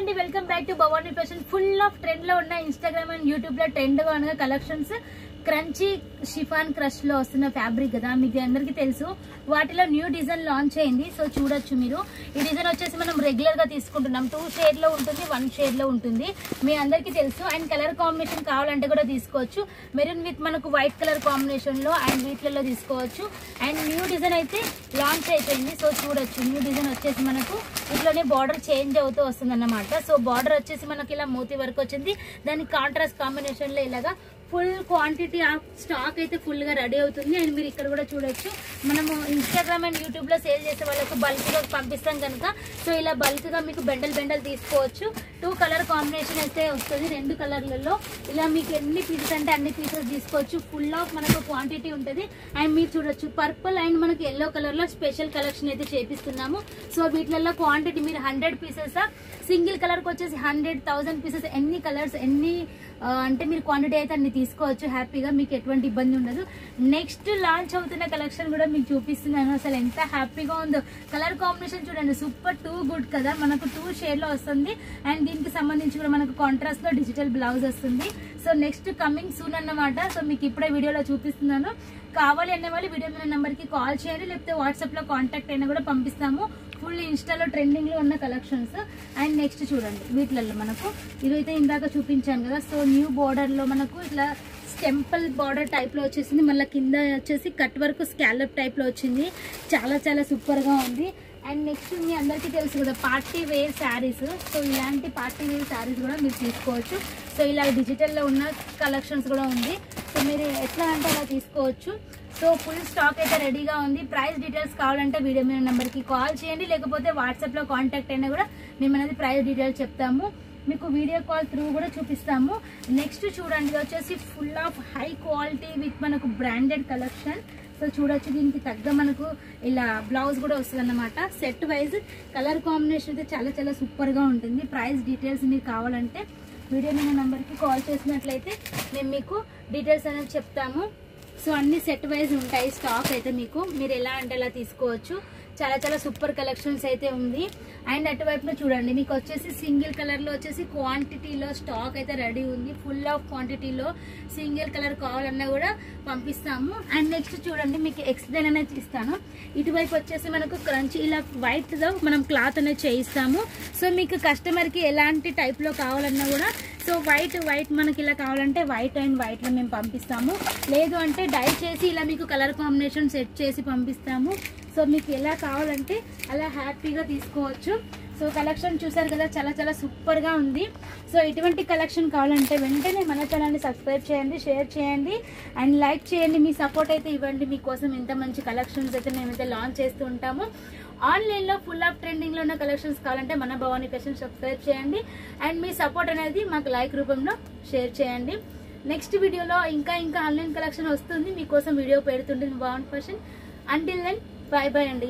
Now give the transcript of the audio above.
అండి welcome back to Bhavani fashion. Full of trend లో ఉన్న ఇన్స్టాగ్రామ్ అండ్ యూట్యూబ్ లో ట్రెండ్ గా ఉన్న కలెక్షన్స్ క్రంచీ షిఫాన్ క్రష్ లో వస్తున్న ఫ్యాబ్రిక్ కదా, మీకు అందరికీ తెలుసు. వాటిలో న్యూ డిజైన్ లాంచ్ అయింది. సో చూడొచ్చు మీరు. ఈ డిజైన్ వచ్చేసి మనం రెగ్యులర్ గా తీసుకుంటున్నాం. 2 షేడ్ లో ఉంటుంది, 1 షేడ్ లో ఉంటుంది, మీ అందరికీ తెలుసు. అండ్ కలర్ కాంబినేషన్ కావాలంటే కూడా తీసుకోవచ్చు. మెరూన్ విత్ మనకు వైట్ కలర్ కాంబినేషన్ లో అండ్ వీటిలలో తీసుకోవచ్చు. అండ్ న్యూ డిజైన్ అయితే లాంచ్ అయిపోయింది. సో చూడొచ్చు, న్యూ డిజైన్ వచ్చేసి మనకు ఇట్లోనే బార్డర్ చేంజ్ అవుతూ వస్తుంది అన్నమాట. సో బార్డర్ వచ్చేసి మనకి ఇలా మోతీ వర్క్ వచ్చింది. దానికి కాంట్రాస్ట్ కాంబినేషన్ లో ఇలాగా ఫుల్ క్వాంటిటీ ఆఫ్ స్టాక్ అయితే ఫుల్ గా రెడీ అవుతుంది. అండ్ మీరు ఇక్కడ కూడా చూడొచ్చు, మనము ఇన్స్టాగ్రామ్ అండ్ యూట్యూబ్ లో సేల్ చేసే వాళ్ళకు బల్క్ గా పంపిస్తాం కనుక సో ఇలా బల్క్ గా మీకు బెండల్ తీసుకోవచ్చు. 2 కలర్ కాంబినేషన్ అయితే వస్తుంది, 2 కలర్లలో. ఇలా మీకు ఎన్ని పీసెస్ అంటే అన్ని పీసెస్ తీసుకోవచ్చు. ఫుల్ ఆఫ్ మనకు క్వాంటిటీ ఉంటుంది. అండ్ మీరు చూడొచ్చు, పర్పుల్ అండ్ మనకి ఎల్లో కలర్ లో స్పెషల్ కలెక్షన్ అయితే చేపిస్తున్నాము. సో వీటిలలో క్వాంటిటీ మీరు 100 పీసెస్, సింగిల్ కలర్ కి వచ్చేసి 100,000 పీసెస్, ఎన్ని కలర్స్ ఎన్ని అంటే మీరు క్వాంటిటీ అయితే అన్ని తీసుకోవచ్చు హ్యాపీగా, మీకు ఎటువంటి ఇబ్బంది ఉండదు. నెక్స్ట్ లాంచ్ అవుతున్న కలెక్షన్ కూడా మీకు చూపిస్తున్నాను. అసలు ఎంత హ్యాపీగా ఉందో. కలర్ కాంబినేషన్ చూడండి, సూపర్ టూ గుడ్ కదా. మనకు 2 షేడ్ లో వస్తుంది. అండ్ దీనికి సంబంధించి కూడా మనకు కాంట్రాస్ట్ లో డిజిటల్ బ్లౌజ్ వస్తుంది. సో నెక్స్ట్ కమింగ్ సూన్ అన్నమాట. సో మీకు ఇప్పుడే వీడియోలో చూపిస్తున్నాను. కావాలి అనే వాళ్ళు వీడియో మీద నెంబర్ కి కాల్ చేయండి, లేకపోతే వాట్సాప్ లో కాంటాక్ట్ అయినా కూడా పంపిస్తాము. ఫుల్ ఇన్స్టాలో ట్రెండింగ్ లో ఉన్న కలెక్షన్స్. అండ్ నెక్స్ట్ చూడండి, వీటిలలో మనకు ఇదైతే ఇందాక చూపించాను కదా. సో న్యూ బోర్డర్ లో మనకు ఇట్లా టెంపుల్ బార్డర్ టైప్ లో వచ్చేసింది. మళ్ళీ కింద వచ్చేసి కట్ వర్క్ స్కాలప్ టైప్ లో వచ్చింది. చాలా సూపర్ గా ఉంది. అండ్ నెక్స్ట్ మీ అందరికీ తెలుసు కదా, పార్టీ వేర్ శారీస్. సో ఇలాంటి పార్టీ వేర్ శారీస్ కూడా మీరు తీసుకోవచ్చు. సో ఇలా డిజిటల్లో ఉన్న కలెక్షన్స్ కూడా ఉంది. సో మీరు ఎట్లా అంటే అలా తీసుకోవచ్చు. సో ఫుల్ స్టాక్ అయితే రెడీగా ఉంది. ప్రైస్ డీటెయిల్స్ కావాలంటే వీడియో మీద నెంబర్కి కాల్ చేయండి, లేకపోతే వాట్సాప్లో కాంటాక్ట్ అయినా కూడా మేము అనేది ప్రైస్ డీటెయిల్స్ చెప్తాము. మీకు వీడియో కాల్ త్రూ కూడా చూపిస్తాము. నెక్స్ట్ చూడండి, వచ్చేసి full of high quality with మనకు బ్రాండెడ్ కలెక్షన్. సో చూడొచ్చు, దీనికి తగ్గ మనకు ఇలా బ్లౌజ్ కూడా వస్తుంది అన్నమాట. సెట్ వైజ్ కలర్ కాంబినేషన్ అయితే చాలా సూపర్గా ఉంటుంది. ప్రైస్ డీటెయిల్స్ మీకు కావాలంటే వీడియో మీద నెంబర్కి కాల్ చేసినట్లయితే మేము మీకు డీటెయిల్స్ అనేది చెప్తాము. సో అన్ని సెట్ వైజ్ ఉంటాయి స్టాక్ అయితే మీకు, మీరు ఎలా అంటే అలా తీసుకోవచ్చు. చాలా సూపర్ కలెక్షన్స్ అయితే ఉంది. అండ్ అటువైపులో చూడండి, మీకు వచ్చేసి సింగిల్ కలర్ లో వచ్చేసి క్వాంటిటీలో స్టాక్ అయితే రెడీ ఉంది. ఫుల్ ఆఫ్ క్వాంటిటీలో సింగిల్ కలర్ కావాలన్నా కూడా పంపిస్తాము. అండ్ నెక్స్ట్ చూడండి, మీకు ఎక్స్ప్లెయిన్ అనేది ఇస్తాను. ఇటువైపు వచ్చేసి మనకు క్రంచీ ఇలా వైట్ తో మనం క్లాత్ అనేది చేయిస్తాము. సో మీకు కస్టమర్ కి ఎలాంటి టైప్ లో కావాలన్నా కూడా, సో వైట్ మనకి ఇలా కావాలంటే వైట్ అండ్ వైట్ లో మేము పంపిస్తాము. లేదు అంటే డై చేసి ఇలా మీకు కలర్ కాంబినేషన్ సెట్ చేసి పంపిస్తాము. సో మీకు ఎలా కావాలంటే అలా హ్యాపీగా తీసుకోవచ్చు. సో కలెక్షన్ చూసారు కదా, చాలా సూపర్ గా ఉంది. సో ఇటువంటి కలెక్షన్ కావాలంటే వెంటనే మన ఛానల్ని సబ్స్క్రైబ్ చేయండి, షేర్ చేయండి అండ్ లైక్ చేయండి. మీ సపోర్ట్ అయితే ఇవ్వండి. మీకోసం ఎంత మంచి కలెక్షన్స్ అయితే మేమైతే లాంచ్ చేస్తూ ఉంటాము. ఆన్లైన్లో ఫుల్ ఆఫ్ ట్రెండింగ్లో ఉన్న కలెక్షన్స్ కావాలంటే మన భవానీ ఫ్యాషన్ సబ్స్క్రైబ్ చేయండి. అండ్ మీ సపోర్ట్ అనేది మాకు లైక్ రూపంలో షేర్ చేయండి. నెక్స్ట్ వీడియోలో ఇంకా ఆన్లైన్ కలెక్షన్ వస్తుంది, మీకోసం వీడియో పెడుతుంటుంది Bhavani fashion. Until then bye అండి.